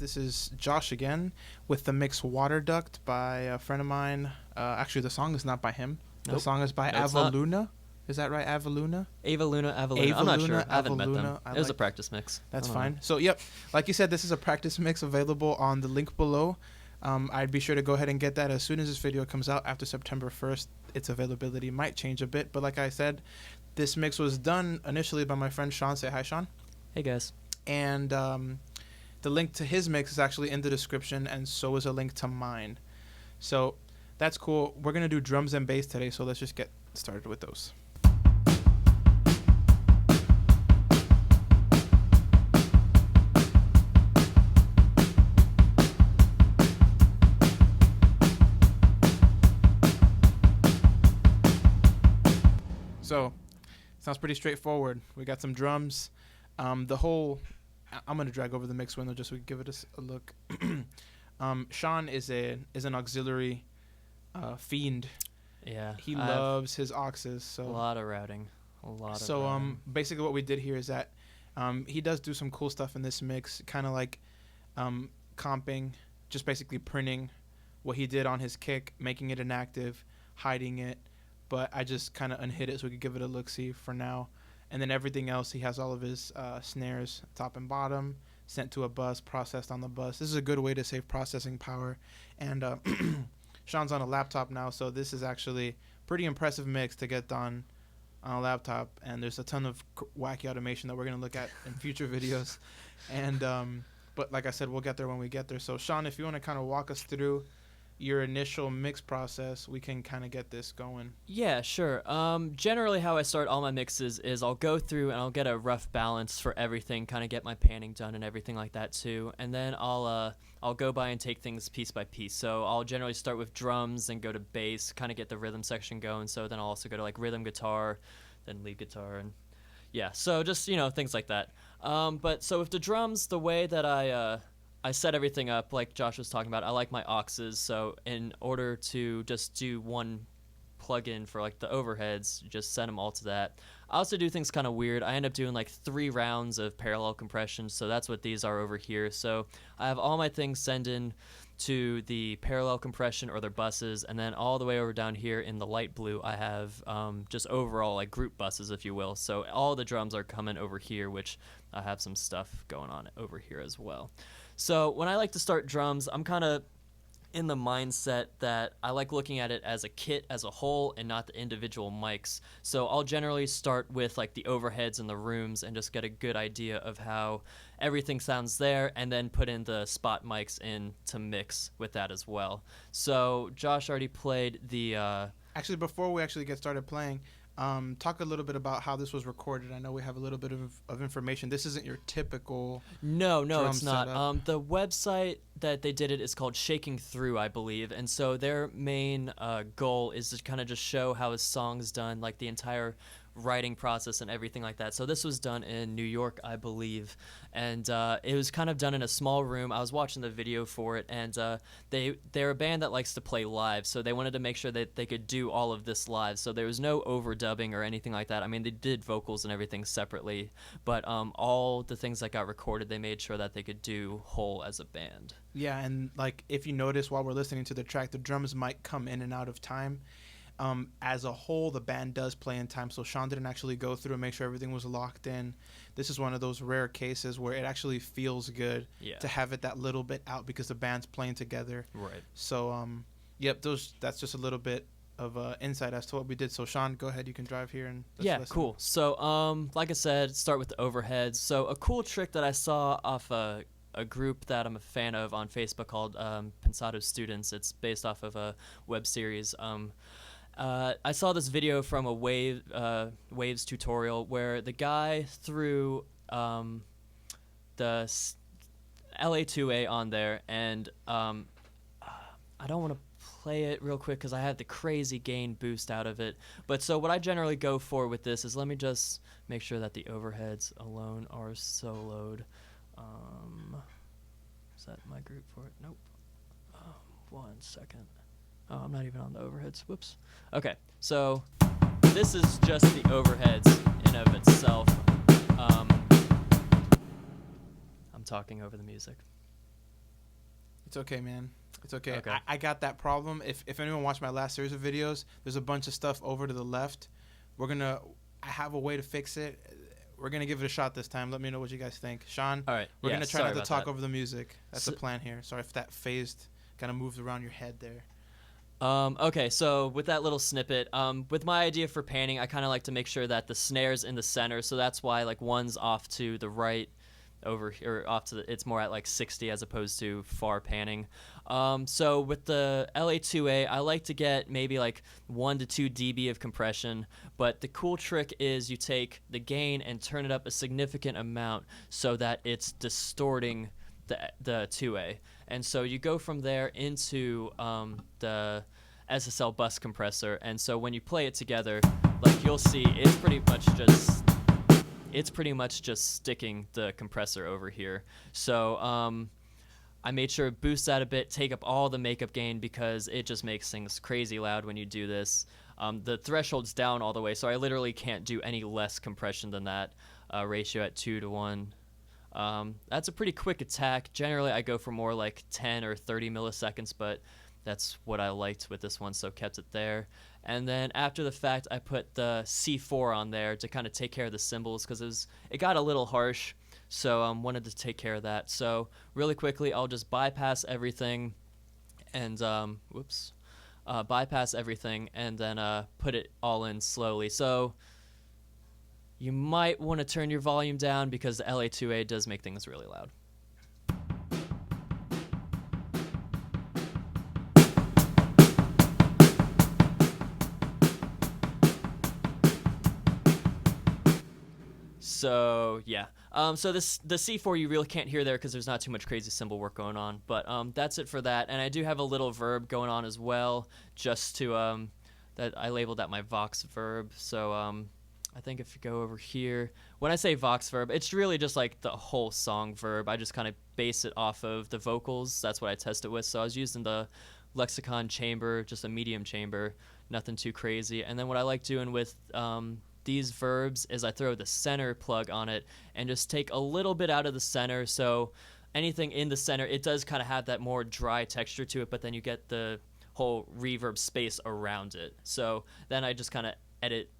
This is Josh again with the mix Water Duct by a friend of mine. Actually, the song is not by him. Nope. The song is by No, it's Ava not. Luna. Is that right? Ava Luna? Ava Luna. Ava I'm not Luna, sure. I haven't Ava met them. Luna. I It was a like- practice mix. That's I don't know. fine. So, yep. Like you said, this is a practice mix available on the link below. I'd be sure to go ahead and get that as soon as this video comes out after September 1st. Its availability might change a bit. But like I said, this mix was done initially by my friend Sean. Say hi, Sean. Hey, guys. And the link to his mix is actually in the description, and so is a link to mine. So that's cool. We're going to do drums and bass today, so let's just get started with those. So, sounds pretty straightforward. We got some drums. I'm going to drag over the mix window just so we can give it a look. Sean is an auxiliary fiend. Yeah. He I have loves his auxes. So a lot of routing. basically what we did here is that he does do some cool stuff in this mix, kind of like comping, just basically printing what he did on his kick, making it inactive, hiding it. But I just kind of unhid it so we could give it a look-see for now. And then everything else, he has all of his snares, top and bottom, sent to a bus, processed on the bus. This is a good way to save processing power. And Sean's on a laptop now, so this is actually pretty impressive mix to get done on a laptop. And there's a ton of wacky automation that we're going to look at in future videos. And but like I said, we'll get there when we get there. So Sean, if you want to kind of walk us through your initial mix process, we can kind of get this going. Yeah, sure. Generally, how I start all my mixes is I'll go through and I'll get a rough balance for everything, kind of get my panning done and everything like that too. And then I'll go by and take things piece by piece. So I'll generally start with drums and go to bass, kind of get the rhythm section going. So then I'll also go to like rhythm guitar, then lead guitar, and yeah. So just things like that. But so with the drums, the way that I set everything up, like Josh was talking about, I like my auxes, so in order to just do one plug-in for like the overheads, just send them all to that. I also do things kind of weird. I end up doing like 3 rounds of parallel compression, so that's what these are over here. So I have all my things send in to the parallel compression or their buses, and then all the way over down here in the light blue, I have just overall like group buses, if you will. So all the drums are coming over here, which I have some stuff going on over here as well. So when I like to start drums, I'm kind of in the mindset that I like looking at it as a kit as a whole and not the individual mics. So I'll generally start with like the overheads and the rooms and just get a good idea of how everything sounds there, and then put in the spot mics in to mix with that as well. So Josh already played the... Actually, before we actually get started playing, talk a little bit about how this was recorded. I know we have a little bit of information. This isn't your typical No, drum it's not. setup. The website that they did it is called Shaking Through, I believe. And so their main goal is to kind of just show how a song's done, like the entire writing process and everything like that. So this was done in New York, I believe. And it was kind of done in a small room. I was watching the video for it, and they're a band that likes to play live, so they wanted to make sure that they could do all of this live. So there was no overdubbing or anything like that. I mean, they did vocals and everything separately, but all the things that got recorded, they made sure that they could do whole as a band. Yeah, and like if you notice while we're listening to the track, the drums might come in and out of time. As a whole, the band does play in time, so Sean didn't actually go through and make sure everything was locked in. This is one of those rare cases where it actually feels good to have it that little bit out because the band's playing together. Right. So, yep, that's just a little bit of insight as to what we did. So, Sean, go ahead. You can drive here and let's listen. Cool. So, like I said, start with the overheads. So, a cool trick that I saw off a group that I'm a fan of on Facebook called Pensado Students. It's based off of a web series. I saw this video from a Waves tutorial where the guy threw the LA2A on there, and I don't want to play it real quick because I had the crazy gain boost out of it. But so what I generally go for with this is, let me just make sure that the overheads alone are soloed. Is that my group for it? Nope. 1 second. Oh, I'm not even on the overheads. Whoops. Okay, so this is just the overheads in of itself. I'm talking over the music. It's okay, man. It's okay. Okay. I got that problem. If anyone watched my last series of videos, there's a bunch of stuff over to the left. I have a way to fix it. We're going to give it a shot this time. Let me know what you guys think. Sean, All right. we're Yeah, going to try sorry not to about talk that. over the music. That's the plan here. Sorry if that phased kind of moved around your head there. Okay, so with that little snippet, with my idea for panning, I kind of like to make sure that the snare's in the center, so that's why like one's off to the right over here, off to the, it's more at like 60 as opposed to far panning. So with the LA2A, I like to get maybe like 1 to 2 dB of compression, but the cool trick is you take the gain and turn it up a significant amount so that it's distorting the 2A. And so you go from there into the SSL bus compressor, and so when you play it together, like you'll see, it's pretty much just sticking the compressor over here. So I made sure to boost that a bit, take up all the makeup gain because it just makes things crazy loud when you do this. The threshold's down all the way, so I literally can't do any less compression than that ratio at 2 to 1. That's a pretty quick attack. Generally, I go for more like 10 or 30 milliseconds, but that's what I liked with this one, so kept it there. And then after the fact, I put the C4 on there to kind of take care of the cymbals because it got a little harsh, so wanted to take care of that. So really quickly, I'll just bypass everything and bypass everything and then put it all in slowly. So you might want to turn your volume down because the LA2A does make things really loud. So yeah, so the C4 you really can't hear there because there's not too much crazy cymbal work going on. But that's it for that. And I do have a little verb going on as well, just to that I labeled that my Vox verb. So I think if you go over here, when I say Vox verb, it's really just like the whole song verb. I just kind of base it off of the vocals. That's what I test it with. So I was using the lexicon chamber, just a medium chamber, nothing too crazy. And then what I like doing with these verbs is I throw the center plug on it and just take a little bit out of the center. So anything in the center, it does kind of have that more dry texture to it, but then you get the whole reverb space around it. So then I just kind of edit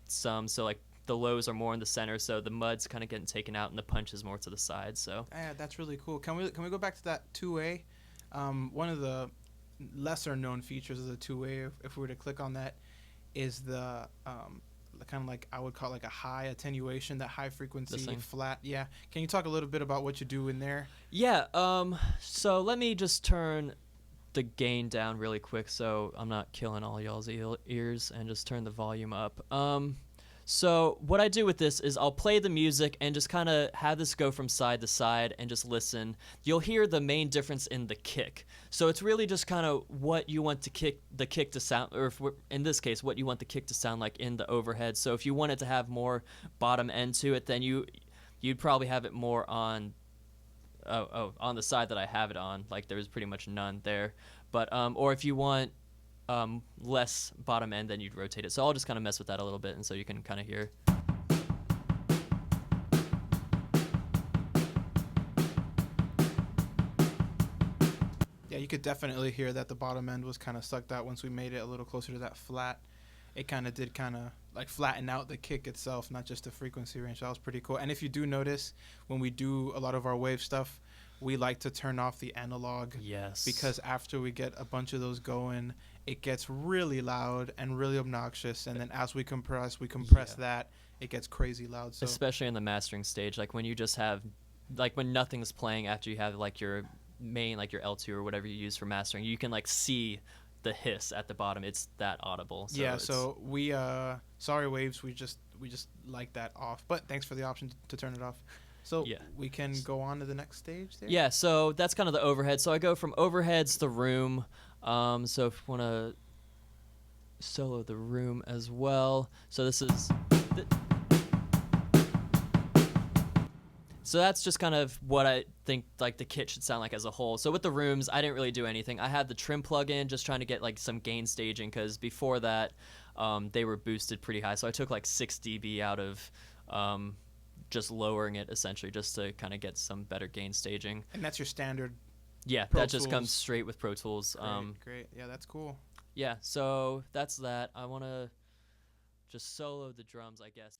some, so like the lows are more in the center, so the mud's kind of getting taken out and the punch is more to the side. So yeah, that's really cool. Can we go back to that 2A? One of the lesser known features of the 2A, if we were to click on that, is the kind of like I would call it like a high attenuation, that high frequency flat. Yeah. Can you talk a little bit about what you do in there? Yeah. So let me just turn the gain down really quick so I'm not killing all y'all's ears, and just turn the volume up. So what I do with this is I'll play the music and just kind of have this go from side to side and just listen. You'll hear the main difference in the kick. So it's really just kind of what you want the kick to sound, or in this case, what you want the kick to sound like in the overhead. So if you wanted to have more bottom end to it, then you'd probably have it more on on the side that I have it on. Like there's pretty much none there. But or if you want less bottom end, then you'd rotate it. So I'll just kind of mess with that a little bit, and so you can kind of hear. Yeah, you could definitely hear that the bottom end was kind of sucked out once we made it a little closer to that flat. It kind of did kind of like flatten out the kick itself, not just the frequency range. That was pretty cool. And if you do notice, when we do a lot of our wave stuff, we like to turn off the analog. Yes. Because after we get a bunch of those going, it gets really loud and really obnoxious. And then as we compress that, it gets crazy loud. So especially in the mastering stage, like when you just have, like when nothing's playing after you have like your main, like your L2 or whatever you use for mastering, you can like see the hiss at the bottom. It's that audible. So yeah. So we, sorry waves, we just like that off. But thanks for the option to turn it off. So yeah, we can go on to the next stage there? Yeah, so that's kind of the overhead. So I go from overheads to room. So if you want to solo the room as well. So this is... So that's just kind of what I think like the kit should sound like as a whole. So with the rooms, I didn't really do anything. I had the trim plug-in, just trying to get like some gain staging, because before that, they were boosted pretty high. So I took like 6 dB out of... just lowering it essentially just to kind of get some better gain staging. And that's your standard Yeah, Pro that just Tools. comes straight with Pro Tools. Great. Yeah, that's cool. Yeah, so that's that. I want to just solo the drums, I guess.